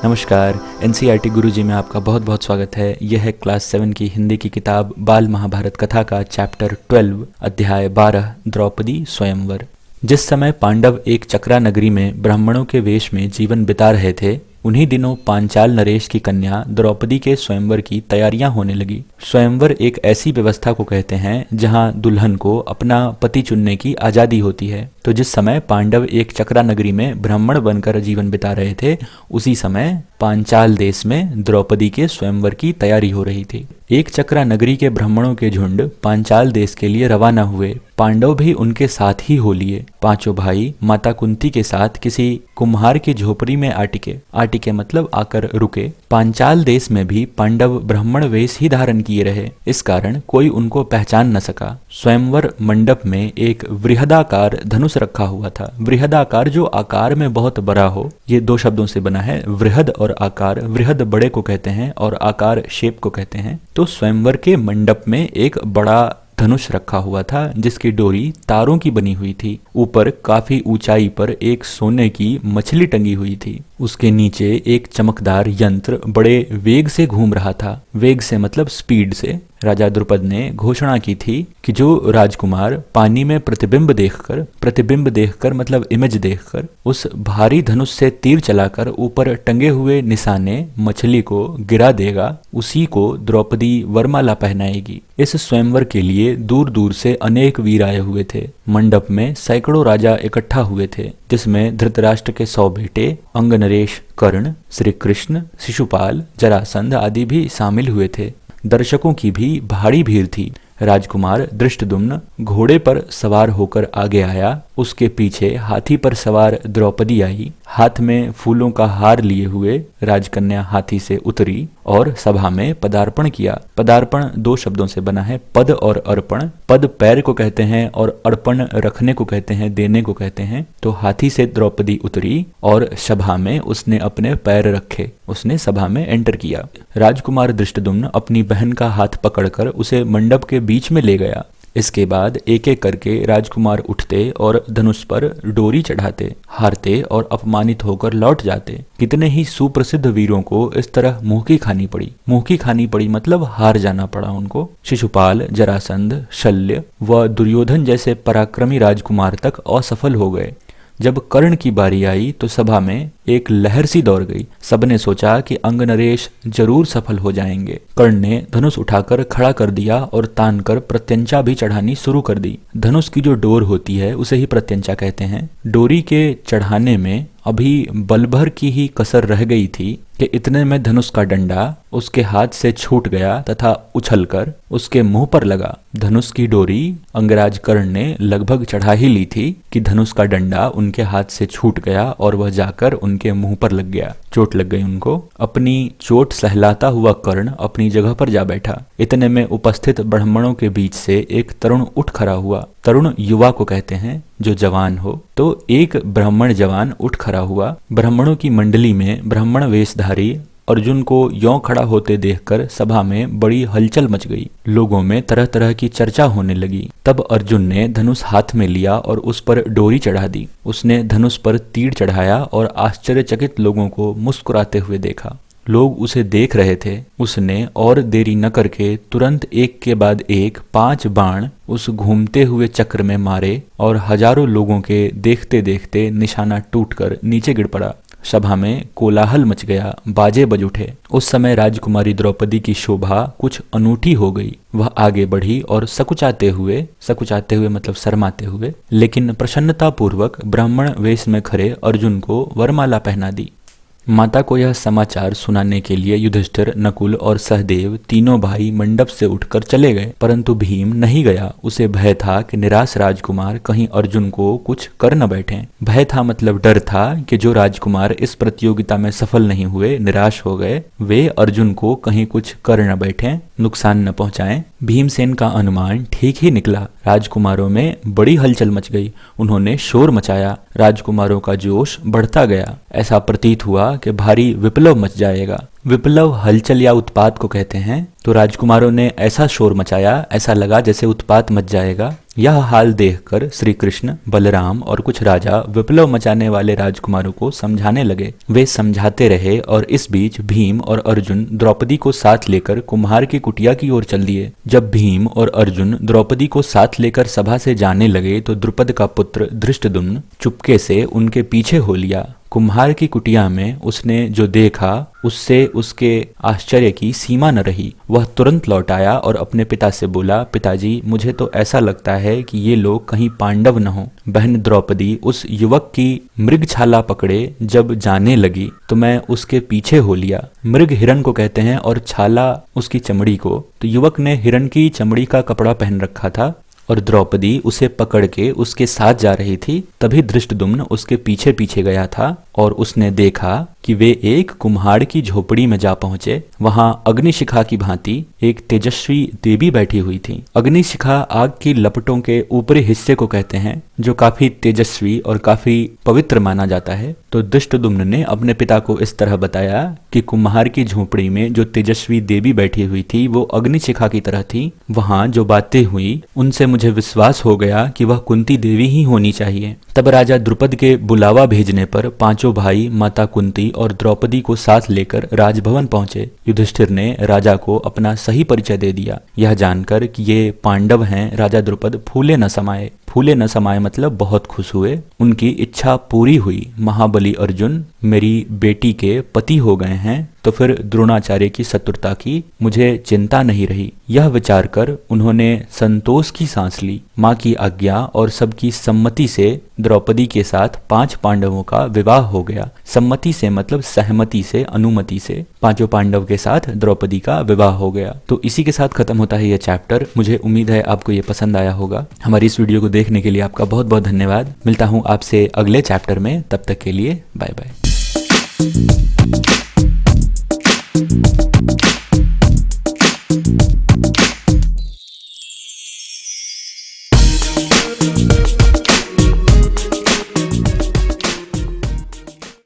नमस्कार। एनसीईआरटी गुरुजी में आपका बहुत बहुत स्वागत है। यह है क्लास 7 की हिंदी की किताब बाल महाभारत कथा का चैप्टर 12 अध्याय 12 द्रौपदी स्वयंवर। जिस समय पांडव एक चक्रा नगरी में ब्राह्मणों के वेश में जीवन बिता रहे थे, उन्हीं दिनों पांचाल नरेश की कन्या द्रौपदी के स्वयंवर की तैयारियां होने लगी। स्वयंवर एक ऐसी व्यवस्था को कहते हैं जहां दुल्हन को अपना पति चुनने की आज़ादी होती है। तो जिस समय पांडव एक चक्रा नगरी में ब्राह्मण बनकर जीवन बिता रहे थे, उसी समय पांचाल देश में द्रौपदी के स्वयंवर की तैयारी हो रही थी। एक चक्रा नगरी के ब्राह्मणों के झुंड पांचाल देश के लिए रवाना हुए। पांडव भी उनके साथ ही हो लिए। पांचों भाई माता कुंती के साथ किसी कुम्हार की झोपड़ी में आटिके मतलब आकर रुके। पांचाल देश में भी पांडव ब्राह्मण वेश ही धारण किए रहे, इस कारण कोई उनको पहचान न सका। स्वयंवर मंडप में एक वृहदाकार धनुष रखा हुआ था। वृहदाकार जो आकार में बहुत बड़ा हो, ये दो शब्दों से बना है, वृहद और आकार। वृहद बड़े को कहते हैं और आकार शेप को कहते हैं। तो स्वयंवर के मंडप में एक बड़ा धनुष रखा हुआ था जिसकी डोरी तारों की बनी हुई थी। ऊपर काफी ऊंचाई पर एक सोने की मछली टंगी हुई थी। उसके नीचे एक चमकदार यंत्र बड़े वेग से घूम रहा था। वेग से मतलब स्पीड से। राजा द्रुपद ने घोषणा की थी कि जो राजकुमार पानी में प्रतिबिंब देखकर मतलब इमेज देखकर उस भारी धनुष से तीर चलाकर ऊपर टंगे हुए निशाने मछली को गिरा देगा, उसी को द्रौपदी वरमाला पहनाएगी। इस स्वयंवर के लिए दूर दूर से अनेक वीर आए हुए थे। मंडप में सैकड़ों राजा इकट्ठा हुए थे, जिसमें धृतराष्ट्र के 100 बेटे अंगनरेश, कर्ण, श्री कृष्ण, शिशुपाल, जरासंध आदि भी शामिल हुए थे। दर्शकों की भी भारी भीड़ थी। राजकुमार धृष्टद्युम्न घोड़े पर सवार होकर आगे आया। उसके पीछे हाथी पर सवार द्रौपदी आई। हाथ में फूलों का हार लिए हुए राजकन्या हाथी से उतरी और सभा में पदार्पण किया। पदार्पण दो शब्दों से बना है, पद और अर्पण। पद पैर को कहते हैं और अर्पण रखने को कहते हैं, देने को कहते हैं। तो हाथी से द्रौपदी उतरी और सभा में उसने अपने पैर रखे। उसने सभा में एंटर किया। राजकुमार धृष्टद्युम्न अपनी बहन का हाथ पकड़कर उसे मंडप के बीच में ले गया। इसके बाद एक एक करके राजकुमार उठते और धनुष पर डोरी चढ़ाते, हारते और अपमानित होकर लौट जाते। कितने ही सुप्रसिद्ध वीरों को इस तरह मुंह की खानी पड़ी मतलब हार जाना पड़ा उनको। शिशुपाल, जरासंध, शल्य व दुर्योधन जैसे पराक्रमी राजकुमार तक असफल हो गए। जब कर्ण की बारी आई तो सभा में एक लहर सी दौड़ गई। सबने सोचा कि अंगनरेश जरूर सफल हो जाएंगे। कर्ण ने धनुष उठाकर खड़ा कर दिया और तान कर प्रत्यंचा भी चढ़ानी शुरू कर दी। धनुष की जो डोर होती है उसे ही प्रत्यंचा कहते हैं। डोरी के चढ़ाने में अभी बलभर की ही कसर रह गई थी कि इतने में धनुष का डंडा उसके हाथ से छूट गया तथा उछलकर उसके मुंह पर लगा। धनुष की डोरी अंगराज कर्ण ने लगभग चढ़ा ही ली थी कि धनुष का डंडा उनके हाथ से छूट गया और वह जाकर उनके मुंह पर लग गया। चोट लग गई उनको। अपनी चोट सहलाता हुआ कर्ण अपनी जगह पर जा बैठा। इतने में उपस्थित ब्राह्मणों के बीच से एक तरुण उठ खड़ा हुआ। तरुण युवा को कहते हैं जो जवान हो। तो एक ब्राह्मण जवान उठ खड़ा हुआ। ब्राह्मणों की मंडली में ब्राह्मण वेशधारी अर्जुन को यों खड़ा होते देखकर सभा में बड़ी हलचल मच गई। लोगों में तरह तरह की चर्चा होने लगी। तब अर्जुन ने धनुष हाथ में लिया और उस पर डोरी चढ़ा दी। उसने धनुष पर तीर चढ़ाया और आश्चर्यचकित लोगों को मुस्कुराते हुए देखा। लोग उसे देख रहे थे। उसने और देरी न करके तुरंत एक के बाद एक 5 बाण उस घूमते हुए चक्र में मारे और हजारों लोगों के देखते देखते निशाना टूटकर नीचे गिर पड़ा। सभा में कोलाहल मच गया, बाजे बज उठे। उस समय राजकुमारी द्रौपदी की शोभा कुछ अनूठी हो गई। वह आगे बढ़ी और सकुचाते हुए मतलब शर्माते हुए लेकिन प्रसन्नता पूर्वक ब्राह्मण वेश में खड़े अर्जुन को वरमाला पहना दी। माता को यह समाचार सुनाने के लिए युधिष्ठिर, नकुल और सहदेव तीनों भाई मंडप से उठकर चले गए, परंतु भीम नहीं गया। उसे भय था कि निराश राजकुमार कहीं अर्जुन को कुछ कर न बैठे। भय था मतलब डर था कि जो राजकुमार इस प्रतियोगिता में सफल नहीं हुए, निराश हो गए, वे अर्जुन को कहीं कुछ कर न बैठे, नुकसान न पहुंचाएं। भीमसेन का अनुमान ठीक ही निकला। राजकुमारों में बड़ी हलचल मच गई। उन्होंने शोर मचाया। राजकुमारों का जोश बढ़ता गया। ऐसा प्रतीत हुआ कि भारी विप्लव मच जाएगा। विप्लव हलचल या उत्पात को कहते हैं। तो राजकुमारों ने ऐसा शोर मचाया, ऐसा लगा जैसे उत्पात मच जाएगा। यह हाल देखकर श्री कृष्ण, बलराम और कुछ राजा विप्लव मचाने वाले राजकुमारों को समझाने लगे। वे समझाते रहे और इस बीच भीम और अर्जुन द्रौपदी को साथ लेकर कुम्हार की कुटिया की ओर चल दिए। जब भीम और अर्जुन द्रौपदी को साथ लेकर सभा से जाने लगे तो द्रुपद का पुत्र धृष्टद्युम्न चुपके से उनके पीछे हो लिया। कुम्हार की कुटिया में उसने जो देखा उससे उसके आश्चर्य की सीमा न रही। वह तुरंत लौट आया और अपने पिता से बोला, पिताजी, मुझे तो ऐसा लगता है कि ये लोग कहीं पांडव न हो। बहन द्रौपदी उस युवक की मृगछाला पकड़े जब जाने लगी तो मैं उसके पीछे हो लिया। मृग हिरण को कहते हैं और छाला उसकी चमड़ी को। तो युवक ने हिरण की चमड़ी का कपड़ा पहन रखा था और द्रौपदी उसे पकड़ के उसके साथ जा रही थी। तभी धृष्टद्युम्न उसके पीछे पीछे गया था और उसने देखा कि वे एक कुम्हाड़ की झोपड़ी में जा पहुंचे। वहां अग्निशिखा की भांति एक तेजस्वी देवी बैठी हुई थी। अग्निशिखा आग की लपटों के ऊपरी हिस्से को कहते हैं जो काफी तेजस्वी और काफी पवित्र माना जाता है। तो धृष्टद्युम्न ने अपने पिता को इस तरह बताया कि कुम्हार की झोपड़ी में जो तेजस्वी देवी बैठी हुई थी वो अग्निशिखा की तरह थी। वहां जो बातें हुई उनसे मुझे विश्वास हो गया कि वह कुंती देवी ही होनी चाहिए। तब राजा द्रुपद के बुलावा भेजने पर पांचों भाई माता कुंती और द्रौपदी को साथ लेकर राजभवन पहुंचे। युधिष्ठिर ने राजा को अपना सही परिचय दे दिया। यह जानकर कि ये पांडव हैं, राजा द्रुपद फूले न समाये। फूले न समाये मतलब बहुत खुश हुए। उनकी इच्छा पूरी हुई। महाबली अर्जुन मेरी बेटी के पति हो गए हैं तो फिर द्रोणाचार्य की शत्रुता की मुझे चिंता नहीं रही। यह विचार कर उन्होंने संतोष की सांस ली। माँ की आज्ञा और सबकी सम्मति से द्रौपदी के साथ 5 पांडवों का विवाह हो गया। सम्मति से मतलब सहमति से, अनुमति से 5 पांडव के साथ द्रौपदी का विवाह हो गया। तो इसी के साथ खत्म होता है यह चैप्टर। मुझे उम्मीद है आपको ये पसंद आया होगा। हमारी इस वीडियो को देखने के लिए आपका बहुत बहुत धन्यवाद। मिलता हूँ आपसे अगले चैप्टर में, तब तक के लिए बाय बाय।